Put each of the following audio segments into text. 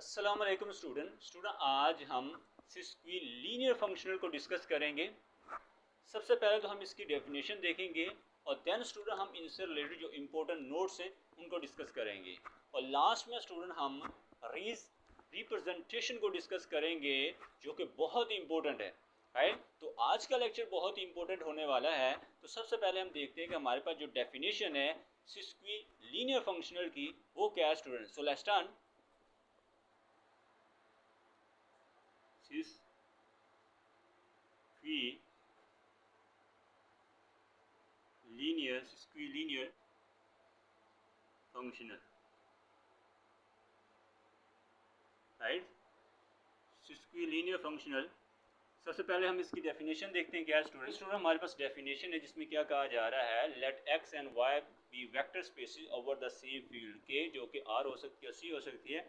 अस्सलाम वालेकुम स्टूडेंट आज हम सिस्क्वी लीनियर फंक्शनल को डिस्कस करेंगे। सबसे पहले तो हम इसकी डेफिनेशन देखेंगे और देन स्टूडेंट हम इनसे रिलेटेड जो इम्पोर्टेंट नोट्स हैं उनको डिस्कस करेंगे और लास्ट में स्टूडेंट हम रिप्रेजेंटेशन को डिस्कस करेंगे जो कि बहुत ही इम्पोर्टेंट है। राइट, तो आज का लेक्चर बहुत ही इम्पोर्टेंट होने वाला है। तो सबसे पहले हम देखते हैं कि हमारे पास जो डेफिनेशन है सिस्क्वी लीनियर फंक्शनल की वो क्या है student. So let's start. Sesquilinear functional, right, sesquilinear functional. सबसे पहले हम इसकी डेफिनेशन देखते हैं क्या है स्टूडेंट। हमारे पास डेफिनेशन है जिसमें क्या कहा जा रहा है, let X and Y be vector spaces over the same field के, जो कि आर हो सकती है सी हो सकती है।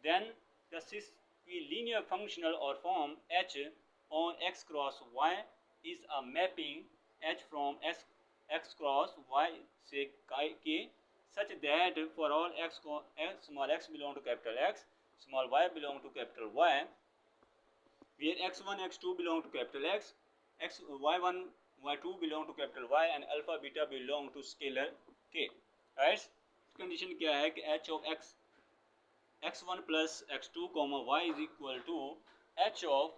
Then the sesquilinear functional और form H on X cross Y is a mapping H from X cross Y से के such that for all x small x belong to capital X, small y belong to capital Y, where x1 x2 belong to capital X, y1 y2 belong to capital Y and alpha beta belong to scalar k। right, condition क्या है कि h of x1 plus x2 comma y is equal to h of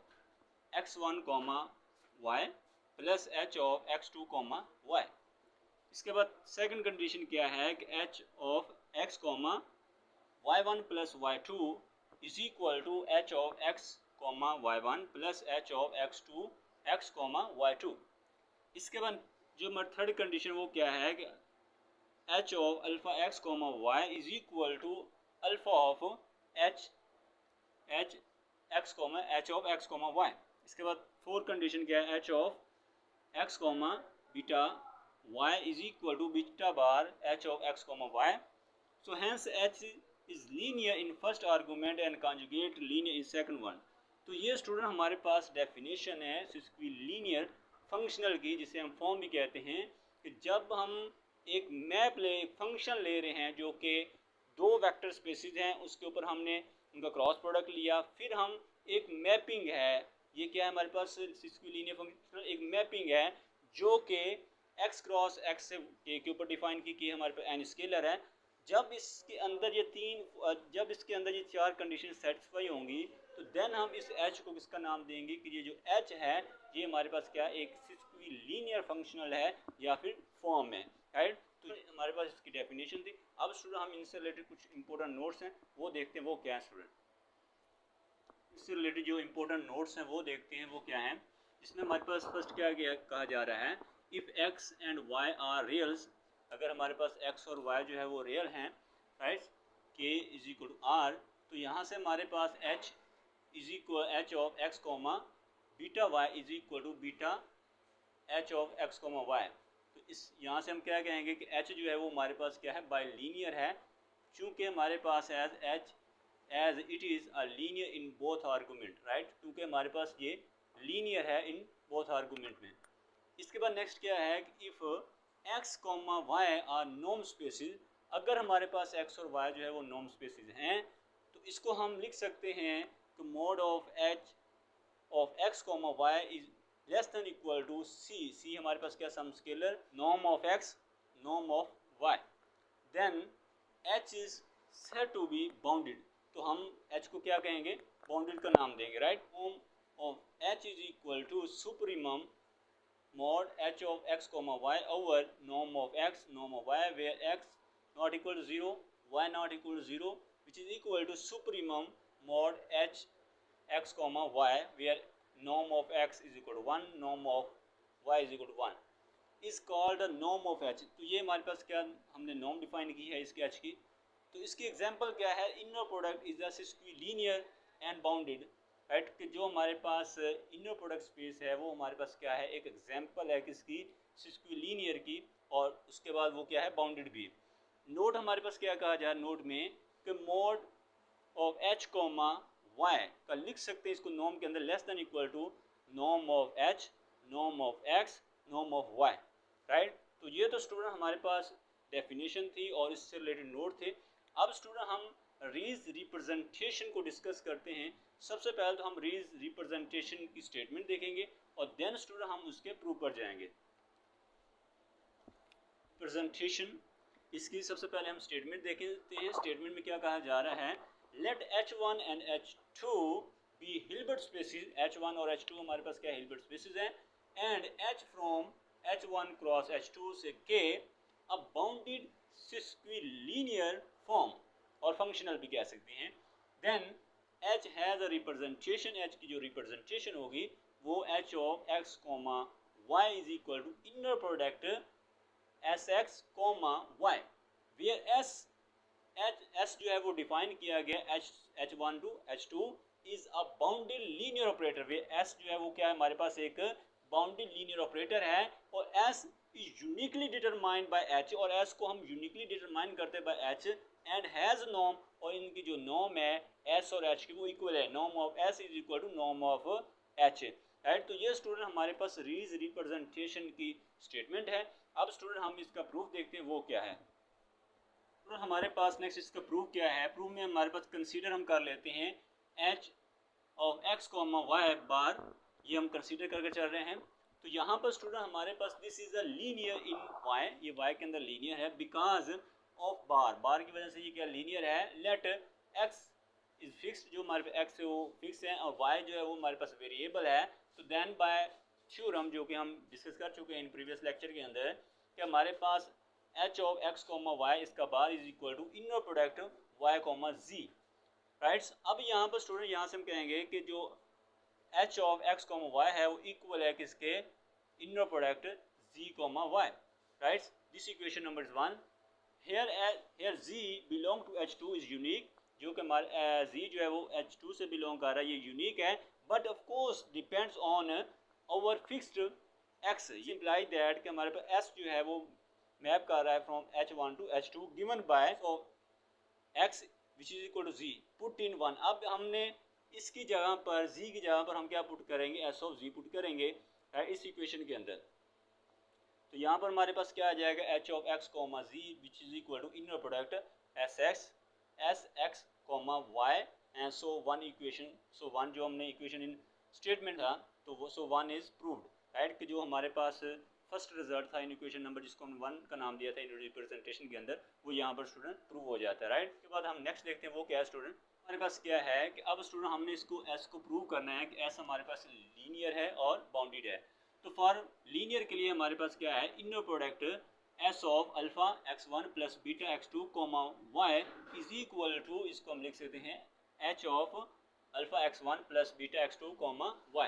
x1 comma y plus h of x2 comma y। इसके बाद second condition क्या है कि h of x comma y1 plus y2 is equal to h of x comma y1 plus h of x2 x comma y2। इसके बाद जो हमारी third condition वो क्या है कि h of alpha x comma y is equal to alpha of h x comma h of x comma y। इसके बाद फोर्थ कंडीशन क्या है, h of x comma beta y is equal to beta bar h of x comma y. So hence h is linear in first argument and conjugate linear in second one। तो ये student हमारे पास definition है सिस्क्वी linear functional की, जिसे हम form भी कहते हैं कि जब हम एक मैप एक फंक्शन ले रहे हैं जो कि दो वेक्टर स्पेसिस हैं, उसके ऊपर हमने उनका क्रॉस प्रोडक्ट लिया, फिर हम एक मैपिंग है, ये क्या है हमारे पास सिस्क्वी लीनियर फंक्शनल एक मैपिंग है जो कि x क्रॉस x से के ऊपर डिफाइन की हमारे पास n स्केलर है। जब इसके अंदर ये चार कंडीशन सेटिस्फाई होंगी तो देन हम इस h को किसका नाम देंगे कि ये जो h है ये हमारे पास क्या एक सिस्क्वी लीनियर फंक्शनल है या फिर फॉर्म है। राइट, तो हमारे पास इसकी डेफिनेशन थी। अब स्टूडेंट हम इनसे रिलेटेड कुछ इंपॉर्टेंट नोट्स हैं वो देखते हैं, वो क्या है स्टूडेंट। इससे रिलेटेड जो इंपॉर्टेंट नोट्स हैं वो देखते हैं वो क्या है। इसमें हमारे पास फर्स्ट क्या कहा जा रहा है, if x and y are reals, अगर हमारे पास x और y जो है वो रियल हैं, right, k is equal to r, तो यहाँ से हमारे पास h is equal h of x comma beta y is equal to beta h of x comma y। तो इस यहाँ से हम क्या कहेंगे कि h जो है वो हमारे पास क्या है, बाई लीनियर है, चूँकि हमारे पास as it is a linear in both argument. Right, क्योंकि हमारे पास ये लीनियर है इन बोथ आर्गूमेंट में। इसके बाद नेक्स्ट क्या है कि if x comma Y are norm spaces, अगर हमारे पास x और y जो है वो नॉर्म स्पेसिस हैं तो इसको हम लिख सकते हैं कि mod of h of x comma Y is less than equal to c हमारे पास क्या some scalar norm of x norm of y। Then h is said to be bounded, तो हम h को क्या कहेंगे, बाउंडेड का नाम देंगे। Right, form of h is equal to supremum mod h of x comma y over norm of x norm of y, where x not equal to 0 y not equal to 0, which is equal to supremum mod h x comma y, where norm of x is equal to 1 norm of y is equal to 1 is called the norm of h। तो ये हमारे पास क्या हमने norm define की है इसके h की। तो इसकी एग्जांपल क्या है, inner product is the sesquilinear and bounded. Right, कि जो हमारे पास इनर प्रोडक्ट स्पेस है वो हमारे पास क्या है, एक एग्जांपल है किसकी, सिस्क्वी लीनियर की, और उसके बाद वो क्या है, बाउंडेड भी। नोट हमारे पास क्या कहा जाए नोट में कि mod of h comma y का लिख सकते हैं इसको नॉर्म के अंदर less than equal to norm of h norm of x norm of y। Right, तो ये तो स्टूडेंट हमारे पास डेफिनेशन थी और इससे रिलेटेड नोट थे। अब स्टूडेंट हम रीज रिप्रेजेंटेशन को डिस्कस करते हैं। सबसे पहले तो हम रीज रिप्रेजेंटेशन की स्टेटमेंट देखेंगे और देन स्टूडेंट हम उसके प्रूफ पर जाएंगे। प्रेजेंटेशन, इसकी सबसे पहले हम स्टेटमेंट देखते हैं। स्टेटमेंट में क्या कहा जा रहा है, let H1 and H2 be Hilbert spaces. H1 और H2 हमारे पास क्या हिल्बर्ट स्पेसिस है, and H from H1 cross H2 से K a bounded sesquilinear form, और फंक्शनल भी कह सकते हैं। Then H has a representation, H की जो रिप्रेजेंटेशन होगी वो H of x, y is equal to inner product Sx, y, where S जो है वो डिफाइन किया गया H1 to H2 is a bounded linear operator, वे S जो है वो क्या है, हमारे पास एक बाउंडेड लीनियर ऑपरेटर है, और S is uniquely determined by H, और S को हम यूनिकली डिटरमाइन करते हैं by H, and has norm, और इनकी जो नॉर्म है S और H की वो इक्वल है, norm of S is equal to norm of H, right. तो ये स्टूडेंट हमारे पास रीज रिप्रेजेंटेशन की स्टेटमेंट है। अब स्टूडेंट हम इसका प्रूफ देखते हैं वो क्या है। तो हमारे पास नेक्स्ट इसका प्रूफ क्या है। प्रूफ में हमारे पास कंसीडर हम कर लेते हैं H ऑफ x, y बार, ये हम कंसीडर करके चल रहे हैं। तो यहाँ पर स्टूडेंट हमारे पास this is a linear in y, ये y के अंदर लीनियर है बिकॉज ऑफ बार, बार की वजह से ये क्या लीनियर है। लेट x इज फिक्स्ड, जो हमारे पास x है वो फिक्स है और y जो है वो हमारे पास वेरिएबल है। तो देन बाय थ्योरम जो कि हम डिस्कस कर चुके हैं इन प्रीवियस लेक्चर के अंदर, कि हमारे पास H ऑफ x, y इसका bar is equal to inner product y, z, rights. अब यहाँ पर स्टूडेंट यहाँ से हम कहेंगे कि जो H ऑफ x, y है वो इक्वल है किसके, inner product z, y, rights. This equation number 1। here z belong to H2 is unique, जो कि हमारे z जो है वो H2 से बिलोंग कर रहा है, ये यूनिक है, but of course depends on over fixed x, ये इम्प्लाई दैट कि हमारे पास s जो है वो मैप कर रहा है from H1 to H2 given by x which is equal to z put in 1। अब हमने इसकी जगह पर z की जगह पर हम क्या पुट करेंगे, s ऑफ z पुट करेंगे इस इक्वेशन के अंदर। तो यहाँ पर हमारे पास क्या आ जाएगा, H of x, z which is equal to inner product Sx, y, and so one equation, so one जो हमने इक्वेशन इन स्टेटमेंट था, तो वो so one is proved, right. कि जो हमारे पास फर्स्ट रिजल्ट था इन इक्वेशन नंबर, जिसको हमने 1 का नाम दिया था इन रिप्रेजेंटेशन के अंदर, वो यहाँ पर स्टूडेंट प्रूव हो जाता है, राइट। उसके बाद हम नेक्स्ट देखते हैं वो क्या है स्टूडेंट। हमारे पास क्या है कि अब स्टूडेंट हमने इसको S को प्रूव करना है कि S हमारे पास लीनियर है और बाउंडेड है। तो फॉर लीनियर के लिए हमारे पास क्या है, inner product S of alpha x1 plus beta x2 y is equal to, इसको हम लिख सकते हैं H of alpha x1 plus beta x2 y।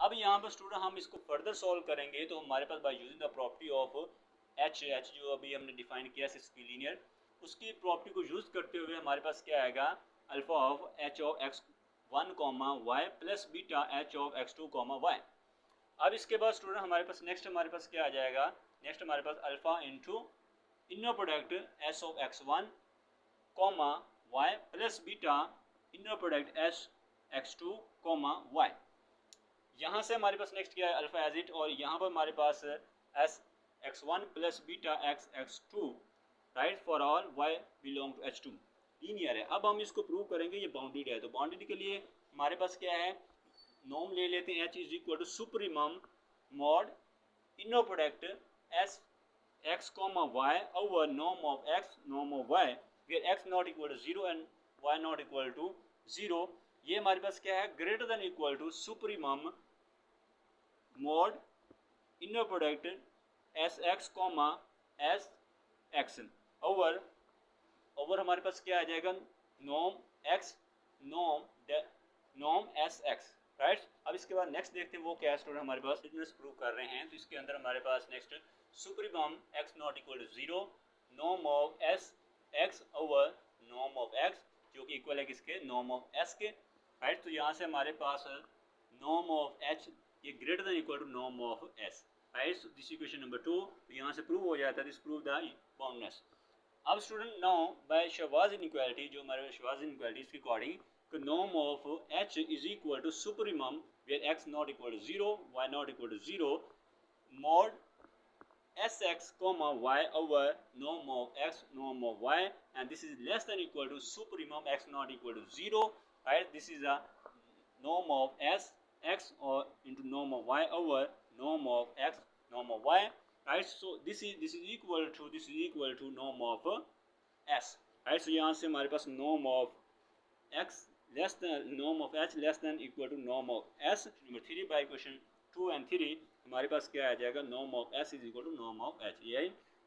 अब यहाँ पर स्टूडेंट हम इसको फर्दर सॉल्व करेंगे, तो हमारे पास by using the property of H जो अभी हमने डिफाइन किया सिक्विलिनियर, उसकी प्रॉपर्टी को यूज करते हुए हमारे पास क्या आएगा, alpha of H of x1 y plus beta H of x2 y। अब इसके बाद स्टूडेंट हमारे पास नेक्स्ट हमारे पास क्या आ जाएगा, नेक्स्ट हमारे पास alpha into inner product S of x1 y plus beta inner product S x2 y। यहाँ से हमारे पास नेक्स्ट क्या है, अल्फा एज इट, और यहाँ पर हमारे पास S x1 plus beta x x2, right, for all y belong to H2 linear है। अब हम इसको प्रूव करेंगे ये बाउंडेड है। तो बाउंडेड के लिए हमारे पास क्या है, नॉर्म ले लेते हैं, H is equal to supremum mod inner product S x, y over norm of x, norm of y, where x not equal to 0 and y not equal to 0। ये हमारे पास क्या है, greater than equal to supremum mod inner product Sx, Sx over हमारे पास क्या आ जाएगा, norm x, norm Sx, right. अब इसके बाद नेक्स्ट देखते हैं वो क्या है स्टूडेंट, हमारे पास बिजनेस प्रूव कर रहे हैं। तो इसके अंदर हमारे पास next supremum x not equal to 0, norm of Sx over norm of x, जो कि इक्वल है किसके, नॉर्म ऑफ s के, राइट। तो यहाँ से हमारे पास नॉर्म ऑफ h ये greater than equal to norm of s, right. So this equation number 2 यहाँ से प्रूव हो जाता है, दिस प्रूव द बाउंडनेस। अब स्टूडेंट नाउ बाय शवाज इनइक्वालिटी, जो हमारे शवाज इनइक्वालिटी इसके according norm of h is equal to supremum where x not equal to 0, y not equal to 0, mod Sx, y over norm of x, norm of y, and this is less than equal to supremum of x not equal to 0, right? This is a norm of x or into norm of y over norm of x norm of y, right? So this is equal to norm of s, right? So यहाँ से हमारे पास norm of x less than norm of h less than equal to norm of s. Number 3 by question 2 and 3 हमारे पास क्या आ जाएगा, norm of s is equal to norm of h. यही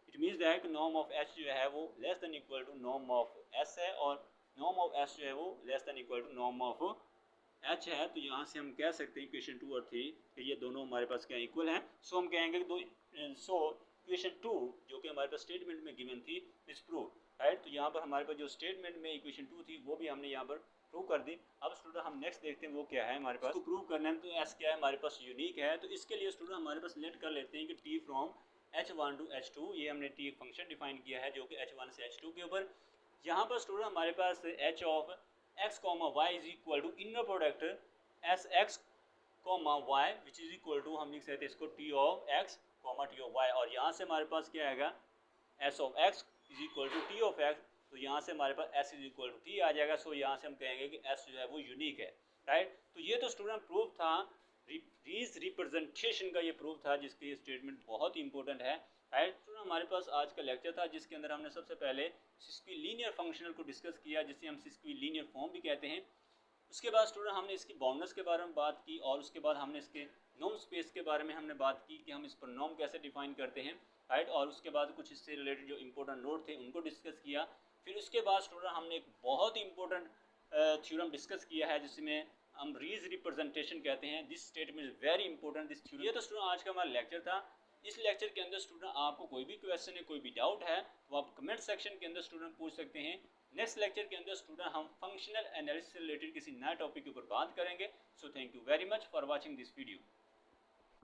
it means that norm of h जो है वो less than equal to norm of s है और norm of s जो है वो less than equal to norm of h है. तो यहाँ से हम कह सकते हैं क्वेश्चन 2 और 3 कि ये दोनों हमारे पास क्या इक्वल हैं. सो हम कहेंगे सो क्वेश्चन 2 जो कि हमारे पास स्टेटमेंट में गिवन थी इज प्रूव, राइट. तो यहाँ पर हमारे पास जो स्टेटमेंट में इक्वेशन 2 थी वो भी हमने यहाँ पर प्रूव कर दी. अब स्टूडेंट हम नेक्स्ट देखते हैं वो क्या है हमारे पास. तो प्रूव करना है तो एस क्या है हमारे पास यूनिक है. तो इसके लिए स्टूडेंट हमारे पास लेट कर लेते हैं कि T from h1 to h2, ये हमने टी एक फंक्शन डिफाइन किया है जो कि h1 से h2 के ऊपर. यहाँ पर स्टूडेंट हमारे पास h of x comma y is equal to inner product S x comma y which is equal to हम लिख सकते हैं इसको T of x comma T of y. और यहाँ से हमारे पास क्या आएगा s of x is equal to T of x. तो यहाँ से हमारे पास s is equal to T आ जाएगा. सो यहाँ से हम कहेंगे कि s जो है वो यूनिक है, राइट. तो ये तो स्टूडेंट प्रूफ था, रीज रिप्रेजेंटेशन का ये प्रूफ था जिसके ये स्टेटमेंट बहुत ही इंपॉर्टेंट है, राइट. स्टूडेंट हमारे पास आज का लेक्चर था जिसके अंदर हमने सबसे पहले सिस्क्वी लीनियर फंक्शनल को डिस्कस किया जिसे हम सिस्क्वी लीनियर फॉर्म भी कहते हैं. उसके बाद स्टूडेंट हमने इसकी बाउंडर्स के बारे में बात की और उसके बाद हमने इसके नॉर्म स्पेस के बारे में हमने बात की कि हम इस पर नॉर्म कैसे डिफाइन करते हैं, राइट. और उसके बाद कुछ इससे रिलेटेड जो इंपॉर्टेंट नोट थे उनको डिस्कस किया. फिर उसके बाद स्टूडेंट हमने एक बहुत ही इंपॉर्टेंट थ्योरम डिस्कस किया है जिसमें हम रीज रिप्रेजेंटेशन कहते हैं. This statement is very important this theorem. ये तो स्टूडेंट आज का हमारा लेक्चर था. इस लेक्चर के अंदर स्टूडेंट आपको कोई भी क्वेश्चन है, कोई भी डाउट है तो आप कमेंट सेक्शन के अंदर स्टूडेंट पूछ सकते हैं. नेक्स्ट लेक्चर के अंदर स्टूडेंट हम फंक्शनल एनालिसिस से रिलेटेड किसी नए टॉपिक के ऊपर बात करेंगे. So thank you very much for watching this video.